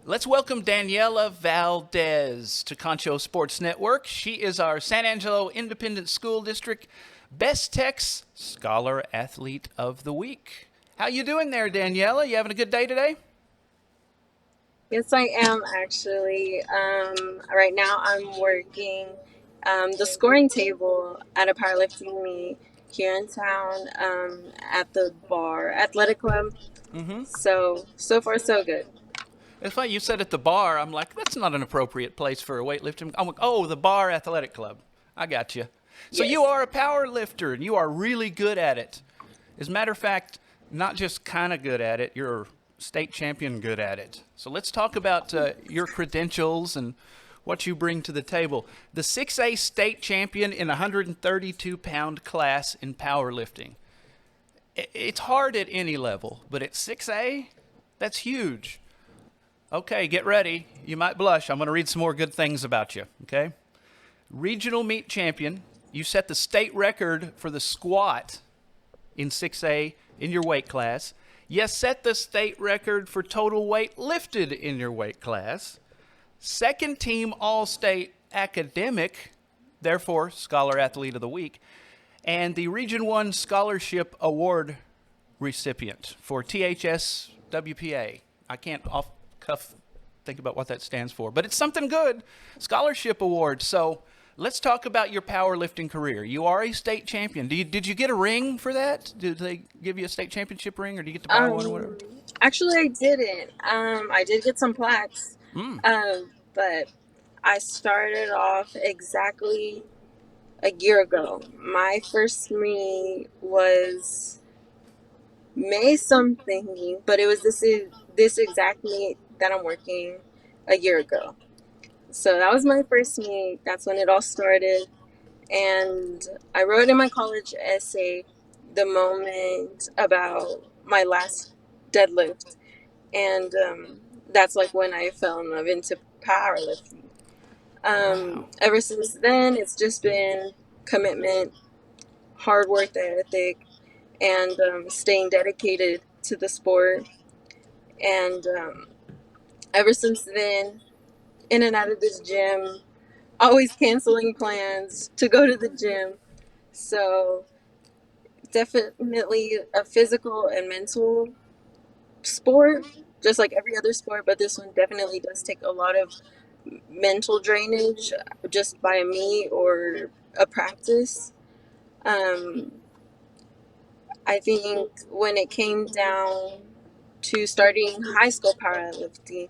Let's welcome Daniela Valdez to Concho Sports Network. She is our San Angelo Independent School District BES-TEX Scholar Athlete of the Week. How you doing there, Daniela? You having a good day today? Yes, I am actually. Right now, I'm working the scoring table at a powerlifting meet here in town at the bar athletic club. So far, so good. It's funny, you said at the bar. I'm like, that's not an appropriate place for a weightlifting. I'm like, oh, the bar athletic club. I got you. So you Yes. are a power lifter, and you are really good at it. As a matter of fact, not just kind of good at it, you're state champion good at it. So let's talk about your credentials and what you bring to the table. The 6A state champion in 132-pound class in powerlifting. It's hard at any level, but at 6A, that's huge. Okay, get ready. You might blush. I'm going to read some more good things about you, okay? Regional meet champion. You set the state record for the squat in 6A in your weight class. You set the state record for total weight lifted in your weight class. Second team All-State academic, therefore Scholar Athlete of the Week, and the Region 1 Scholarship Award recipient for THS WPA. I can't off cuff think about what that stands for, but it's something good. Scholarship Award. So let's talk about your powerlifting career. You are a state champion. Did you get a ring for that? Did they give you a state championship ring, or do you get to buy one or whatever? Um, Actually, I didn't. I did get some plaques, but I started off exactly a year ago. My first meet was May something, but it was this exact meet that I'm working a year ago. So that was my first meet. That's when it all started, and I wrote in my college essay the moment about my last deadlift, and that's like when I fell in love into powerlifting. Wow. Ever since then, it's just been commitment, hard work ethic, and staying dedicated to the sport. And ever since then, in and out of this gym, always canceling plans to go to the gym. So, definitely a physical and mental sport, just like every other sport, but this one definitely does take a lot of mental drainage just by me or a practice. Um, I think when it came down to starting high school powerlifting,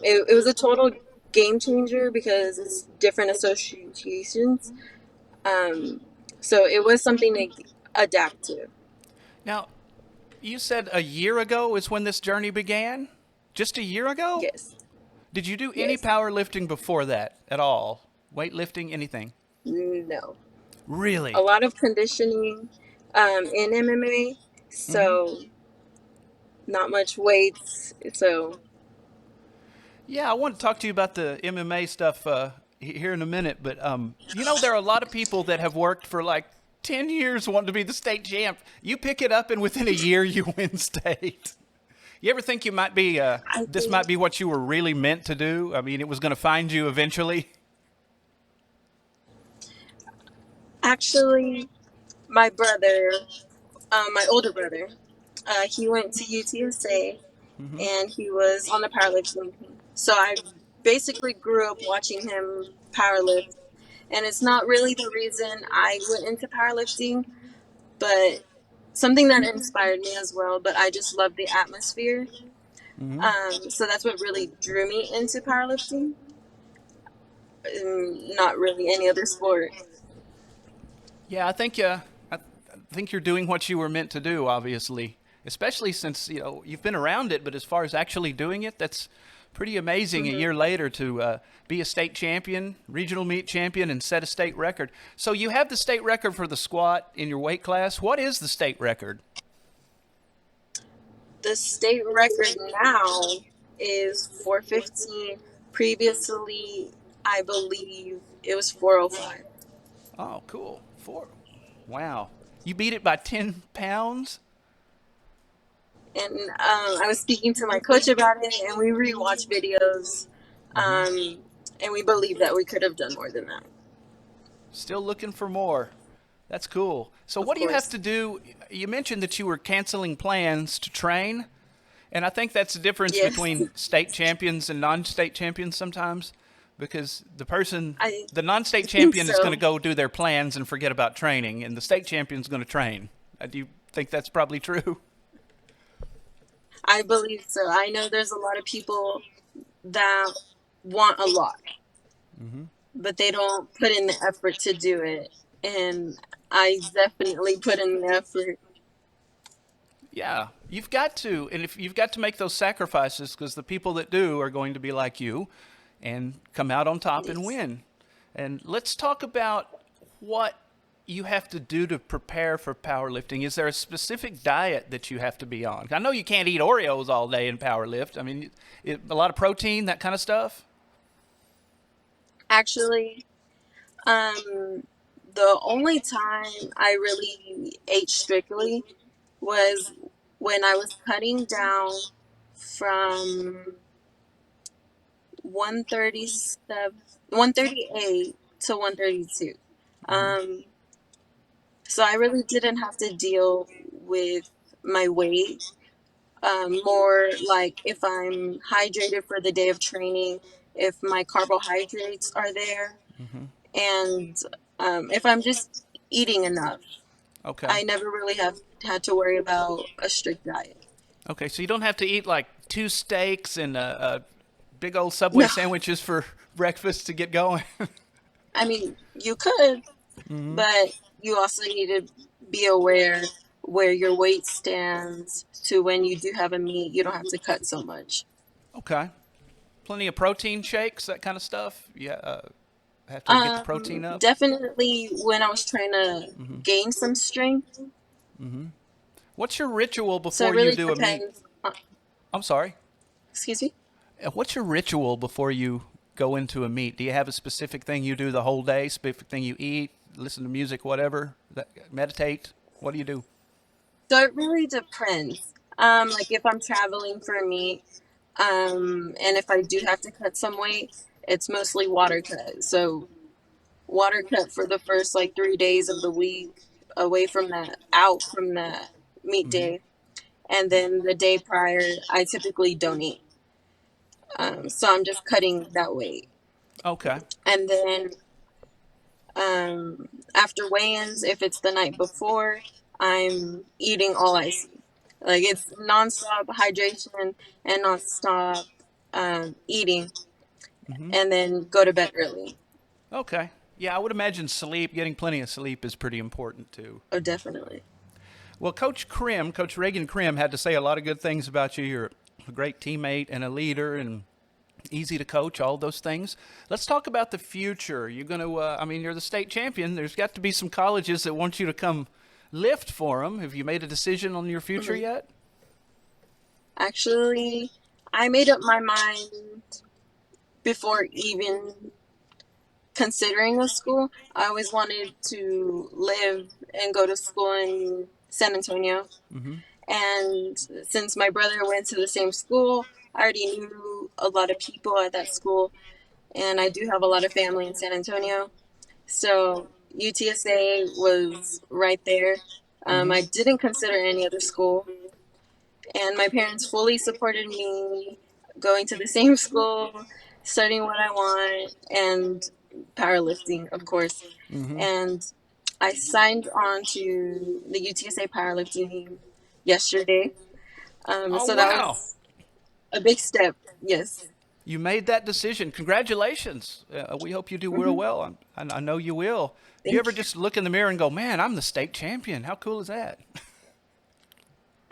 it was a total game changer because it's different associations. Um, so it was something to adapt to. Now, you said a year ago is when this journey began? Just a year ago? Yes, Did you do any yes, powerlifting before that at all? Weightlifting, anything? no. A Really? lot of conditioning in MMA, so not much weights. So, Yeah, I want to talk to you about the MMA stuff here in a minute, but there are a lot of people that have worked for like 10 years wanting to be the state champ. You pick it up, and within a year, you win state. You ever think you might be, I this might think be what you were really meant to do? I mean, it was going to find you eventually. actually my older brother, he went to UTSA and he was on the powerlifting team. So I basically grew up watching him powerlift. And it's not really the reason I went into powerlifting, but something that inspired me as well. But I just love the atmosphere. So that's what really drew me into powerlifting, not really any other sport. Yeah, I think you're doing what you were meant to do. Obviously, especially since you've been around it, but as far as actually doing it, that's pretty amazing. A hmm year later to be a state champion, regional meet champion, and set a state record. So you have the state record for the squat in your weight class. What is the state record? The state record now is 415. Previously, I believe it was 405. Oh, cool. Four. Wow. You beat it by 10 pounds. And I was speaking to my coach about it, and we rewatched videos, Mm-hmm. and we believe that we could have done more than that. Still looking for more. That's cool. So, Of what do you have course. to do? You mentioned that you were canceling plans to train, and I think that's the difference Yes. between state champions and non-state champions sometimes, because I the non-state think champion is going to so. go do their plans and forget about training, and the state champion is going to train. Do you think that's probably true? I believe so. I know there's a lot of people that want a lot, but they don't put in the effort to do it. And I definitely put in the effort. Yeah, you've got to, and if you've got to make those sacrifices, because the people that do are going to be like you, and come out on top and Yes. win. And let's talk about what you have to do to prepare for powerlifting. Is there a specific diet that you have to be on? I know you can't eat Oreos all day in powerlift. I mean, a lot of protein, that kind of stuff. Actually, um, the only time I really ate strictly was when I was cutting down from 137, 138 to 132. Um, so I really didn't have to deal with my weight. More like if I'm hydrated for the day of training, if my carbohydrates are there, and if I'm just eating enough. Okay. I never really have had to worry about a strict diet. Okay, so you don't have to eat like two steaks and a big old Subway No, sandwiches for breakfast to get going. I mean, you could, but you also need to be aware where your weight stands to when you do have a meet, you don't have to cut so much. Okay. Plenty of protein shakes, that kind of stuff. Yeah, have to get the protein up. Definitely when I was trying to gain some strength. What's your ritual So it before you really do a meet? depends. On, I'm sorry. excuse me? What's your ritual before you go into a meet? Do you have a specific thing you do the whole day? Specific thing you eat? Listen to music? Whatever? Meditate? What do you do? So it really depends. Like if I'm traveling for a meet, and if I do have to cut some weight, it's mostly water cut. So water cut for the first like 3 days of the week, away from that, out from that meet day, and then the day prior, I typically don't eat. So I'm just cutting that weight, Okay. and then after weigh-ins, if it's the night before, I'm eating all I see. Like it's nonstop hydration and nonstop eating, and then go to bed early. Okay. Yeah, I would imagine sleep, getting plenty of sleep is pretty important too. Oh, definitely. Well, Coach Reagan Krim had to say a lot of good things about you. You're a great teammate and a leader and easy to coach, all those things. Let's talk about the future. You're going to, I mean, you're the state champion. There's got to be some colleges that want you to come lift for them. Have you made a decision on your future Mhm. yet? Actually, I made up my mind before even considering a school. I always wanted to live and go to school in San Antonio. And since my brother went to the same school, I already knew a lot of people at that school. And I do have a lot of family in San Antonio. So UTSA was right there. I didn't consider any other school. And my parents fully supported me going to the same school, studying what I want, and powerlifting, of course. And I signed on to the UTSA powerlifting team yesterday. Oh, So that wow. was a big step. Yes. You made that decision. Congratulations. We hope you do real Hmm. well. I know you will. Do you Thank ever you. just look in the mirror and go, man, I'm the state champion? How cool is that?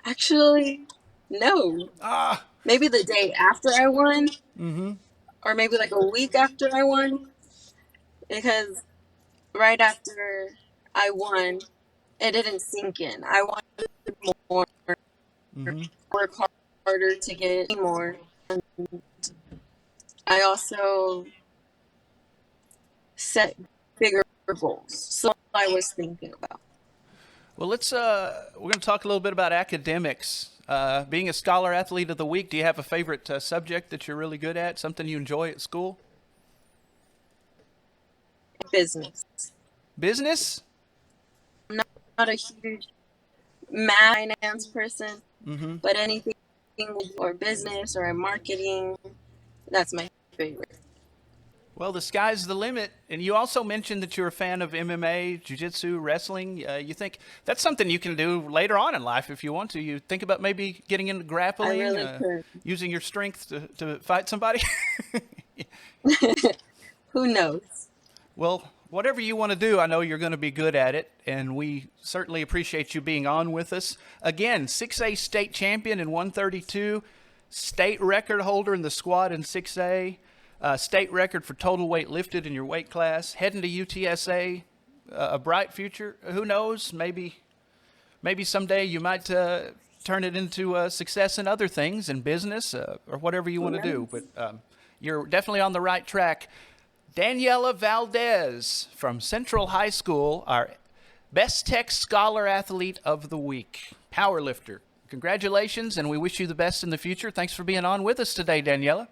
Actually, no. Ah, Maybe the day after I won, or maybe like a week after I won, because right after I won, it didn't sink in. I wanted more, work harder to get more. I also set bigger goals. So I was thinking about. Well, we're going to talk a little bit about academics. Being a Scholar Athlete of the Week, do you have a favorite subject that you're really good at, something you enjoy at school? Business. Business? I'm not a huge math finance person, Mm-hmm. but anything or business or marketing, that's my favorite. Well, the sky's the limit. And you also mentioned that you're a fan of MMA, jiu-jitsu, wrestling. You think that's something you can do later on in life if you want to. You think about maybe getting into I grappling, really could. using your strength to fight somebody? Who knows? Well, whatever you want to do, I know you're going to be good at it, and we certainly appreciate you being on with us. Again, 6A state champion in 132, state record holder in the squat in 6A, state record for total weight lifted in your weight class, heading to UTSA, a bright future. Who knows? Maybe someday you might turn it into success in other things, in business or whatever you want to do. But you're definitely on the right track. Daniela Valdez from Central High School, our BES-TEX Scholar Athlete of the Week, powerlifter. Congratulations, and we wish you the best in the future. Thanks for being on with us today, Daniela.